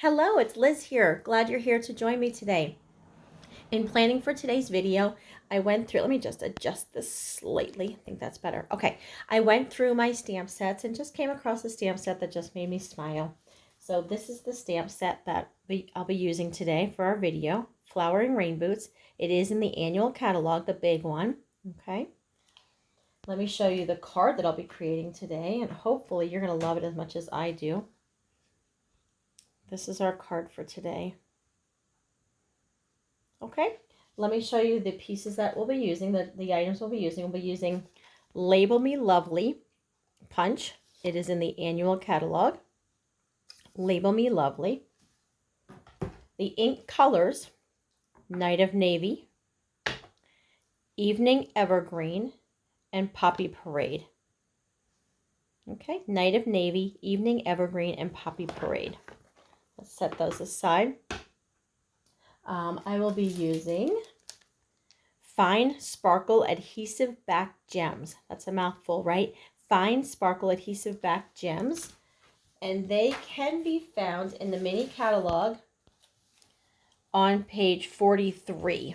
Hello, it's Liz here. Glad you're here to join me today. In planning for today's video, I went through, let me just adjust this slightly. I think that's better. Okay, I went through my stamp sets and just came across a stamp set that just made me smile. So this is the stamp set that I'll be using today for our video, Flowering Rain Boots. It is in the annual catalog, the big one. Okay, let me show you the card that I'll be creating today, and hopefully you're going to love it as much as I do. This is our card for today. Okay, let me show you the pieces that we'll be using, the items we'll be using. We'll be using Label Me Lovely punch. It is in the annual catalog. Label Me Lovely. The ink colors, Night of Navy, Evening Evergreen, and Poppy Parade. Okay, Night of Navy, Evening Evergreen, and Poppy Parade. Let's set those aside. I will be using Fine Sparkle Adhesive Back Gems. That's a mouthful, right? Fine Sparkle Adhesive Back Gems. And they can be found in the mini catalog on page 43.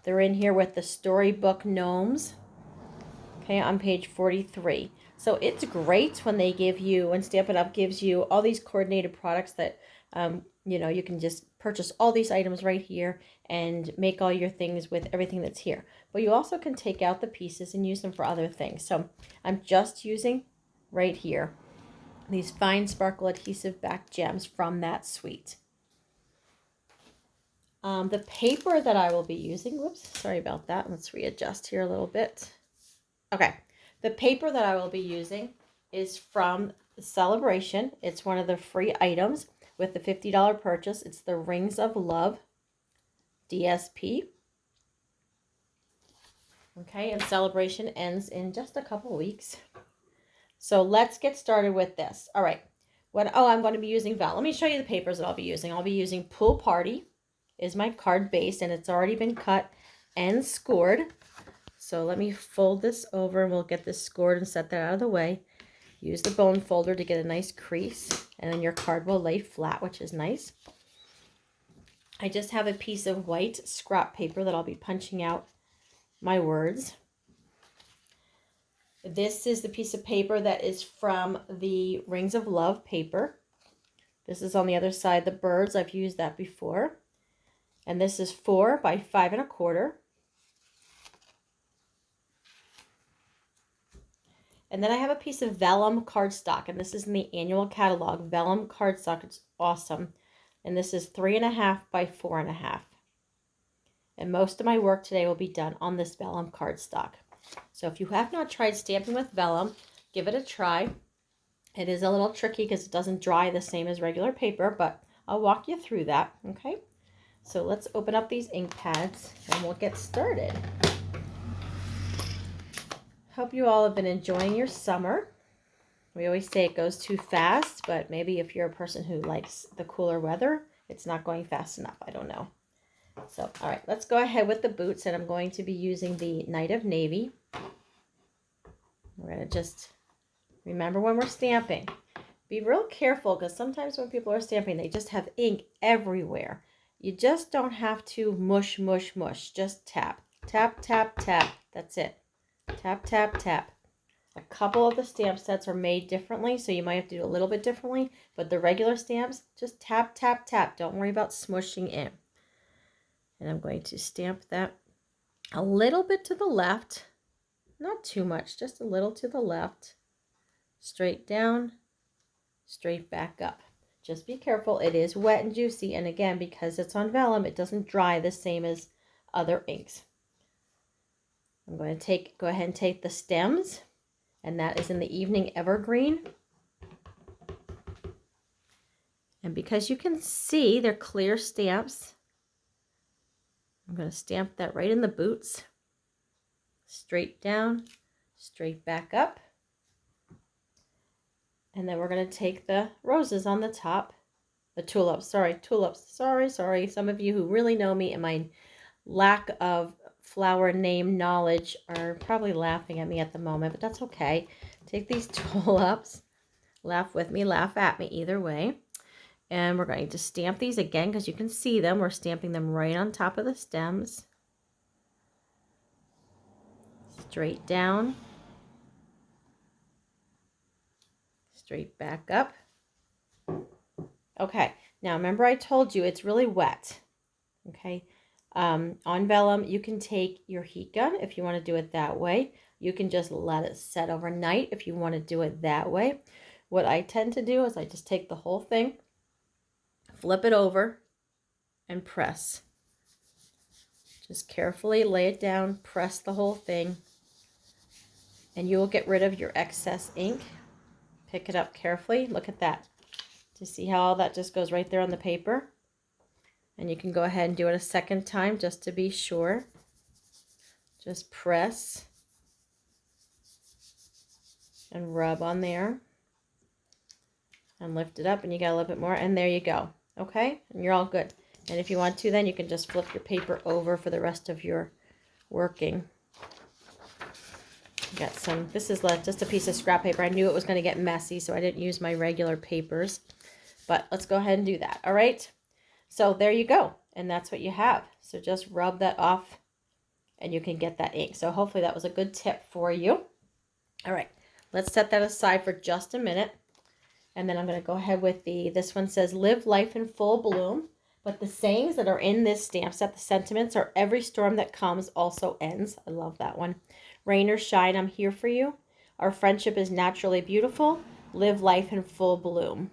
They're in here with the Storybook Gnomes. Okay, on page 43. So it's great when they give you, when Stampin' Up! Gives you all these coordinated products that, you know, you can just purchase all these items right here and make all your things with everything that's here. But you also can take out the pieces and use them for other things. So I'm just using right here these Fine Sparkle Adhesive Back Gems from that suite. The paper that I will be using, whoops, sorry about that. Let's readjust here a little bit. Okay, the paper that I will be using is from Celebration. It's one of the free items with the $50 purchase. It's the Rings of Love DSP. Okay, and Celebration ends in just a couple weeks. So let's get started with this. All right, I'm going to be using Vellum. Let me show you the papers that I'll be using. I'll be using Pool Party is my card base, and it's already been cut and scored. So let me fold this over and we'll get this scored and set that out of the way. Use the bone folder to get a nice crease, and then your card will lay flat, which is nice. I just have a piece of white scrap paper that I'll be punching out my words. This is the piece of paper that is from the Rings of Love paper. This is on the other side, the birds. I've used that before. And this is 4 by 5 1/4. And then I have a piece of Vellum cardstock, and this is in the annual catalog. Vellum cardstock, it's awesome. And this is 3 1/2 by 4 1/2. And most of my work today will be done on this Vellum cardstock. So if you have not tried stamping with Vellum, give it a try. It is a little tricky because it doesn't dry the same as regular paper, but I'll walk you through that, okay? So let's open up these ink pads and we'll get started. Hope you all have been enjoying your summer. We always say it goes too fast, but maybe if you're a person who likes the cooler weather, it's not going fast enough. I don't know. So, all right, let's go ahead with the boots, and I'm going to be using the Night of Navy. We're going to just remember when we're stamping, be real careful, because sometimes when people are stamping, they just have ink everywhere. You just don't have to mush, mush, mush. Just tap, tap, tap, tap. That's it. Tap, tap, tap. A couple of the stamp sets are made differently, so you might have to do a little bit differently, but the regular stamps, just tap, tap, tap. Don't worry about smushing in. And I'm going to stamp that a little bit to the left. Not too much, just a little to the left. Straight down, straight back up. Just be careful, it is wet and juicy, and again, because it's on vellum, it doesn't dry the same as other inks. I'm going to go ahead and take the stems, and that is in the Evening Evergreen. And because you can see they're clear stamps, I'm going to stamp that right in the boots. Straight down, straight back up. And then we're going to take the roses on the top. The tulips, sorry. Some of you who really know me and my lack of flower name knowledge are probably laughing at me at the moment, but that's okay. Take these tulips, laugh with me, laugh at me, either way. And we're going to stamp these again because you can see them. We're stamping them right on top of the stems. Straight down. Straight back up. Okay, now remember I told you it's really wet. Okay, on vellum, you can take your heat gun if you want to do it that way. You can just let it set overnight if you want to do it that way. What I tend to do is I just take the whole thing, flip it over, and press. Just carefully lay it down, press the whole thing, and you will get rid of your excess ink. Pick it up carefully. Look at that. Do you see how all that just goes right there on the paper? And you can go ahead and do it a second time just to be sure. Just press and rub on there and lift it up, and you got a little bit more, and there you go. Okay, and you're all good. And if you want to, then you can just flip your paper over for the rest of your working. Got some, this is just a piece of scrap paper. I knew it was going to get messy, so I didn't use my regular papers. But let's go ahead and do that. All right. So there you go. And that's what you have. So just rub that off and you can get that ink. So hopefully that was a good tip for you. All right. Let's set that aside for just a minute. And then I'm going to go ahead with this one says, live life in full bloom. But the sayings that are in this stamp set, the sentiments are, every storm that comes also ends. I love that one. Rain or shine, I'm here for you. Our friendship is naturally beautiful. Live life in full bloom.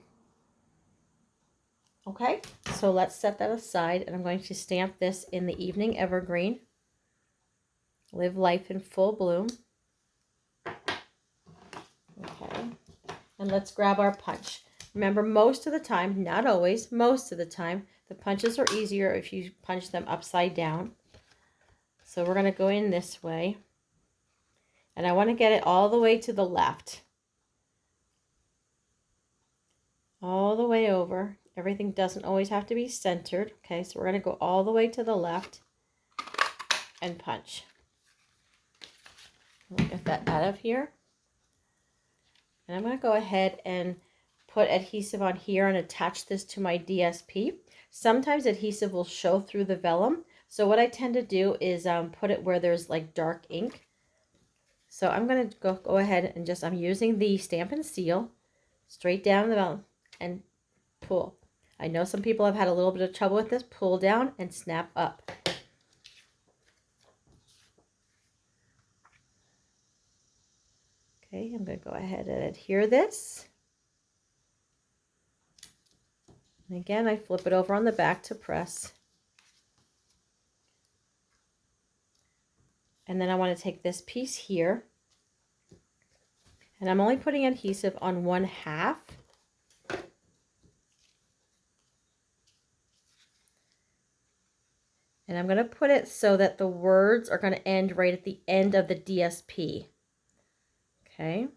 Okay, so let's set that aside, and I'm going to stamp this in the evening evergreen. Live life in full bloom. Okay, and let's grab our punch. Remember, most of the time, not always, most of the time, the punches are easier if you punch them upside down. So we're going to go in this way. And I want to get it all the way to the left. All the way over. Everything doesn't always have to be centered. Okay, so we're going to go all the way to the left and punch. I'll get that out of here. And I'm going to go ahead and put adhesive on here and attach this to my DSP. Sometimes adhesive will show through the vellum. So what I tend to do is put it where there's like dark ink. So I'm going to go ahead and I'm using the Stamp and Seal straight down the vellum and pull. I know some people have had a little bit of trouble with this. Pull down and snap up. Okay, I'm going to go ahead and adhere this. And again, I flip it over on the back to press. And then I want to take this piece here. And I'm only putting adhesive on 1/2. And I'm going to put it so that the words are going to end right at the end of the DSP. Okay.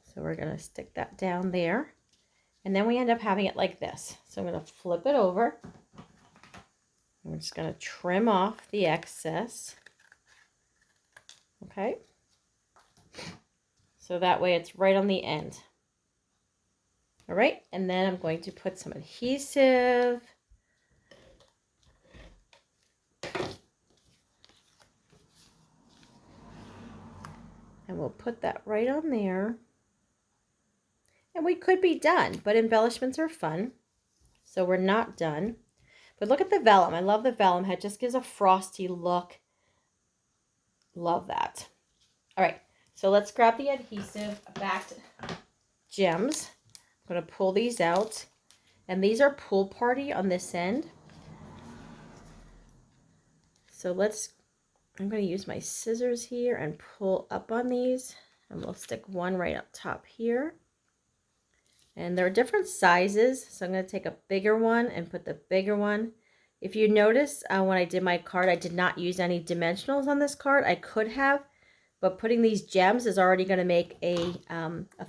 So we're going to stick that down there. And then we end up having it like this. So I'm going to flip it over. We're just going to trim off the excess. Okay. So that way it's right on the end. All right. And then I'm going to put some adhesive. And we'll put that right on there. And we could be done, but embellishments are fun. So we're not done. But look at the vellum. I love the vellum. It just gives a frosty look. Love that. All right, so let's grab the adhesive backed gems. I'm going to pull these out. And these are Pool Party on this end. So I'm going to use my scissors here and pull up on these. And we'll stick one right up top here. And there are different sizes, so I'm going to take a bigger one and put the bigger one. If you notice, when I did my card, I did not use any dimensionals on this card. I could have, but putting these gems is already going to make a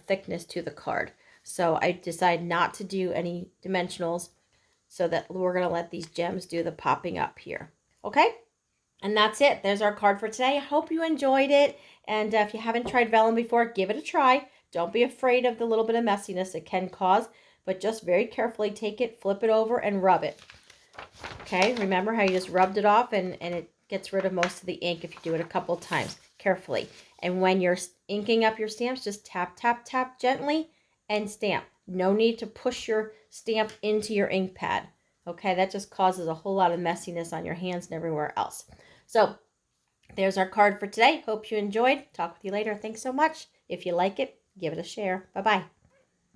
thickness to the card. So I decided not to do any dimensionals so that we're going to let these gems do the popping up here. Okay? And that's it. There's our card for today. I hope you enjoyed it. And if you haven't tried vellum before, give it a try. Don't be afraid of the little bit of messiness it can cause, but just very carefully take it, flip it over, and rub it. Okay, remember how you just rubbed it off and it gets rid of most of the ink if you do it a couple times carefully. And when you're inking up your stamps, just tap, tap, tap gently and stamp. No need to push your stamp into your ink pad. Okay, that just causes a whole lot of messiness on your hands and everywhere else. So there's our card for today. Hope you enjoyed. Talk with you later. Thanks so much. If you like it, give it a share. Bye-bye.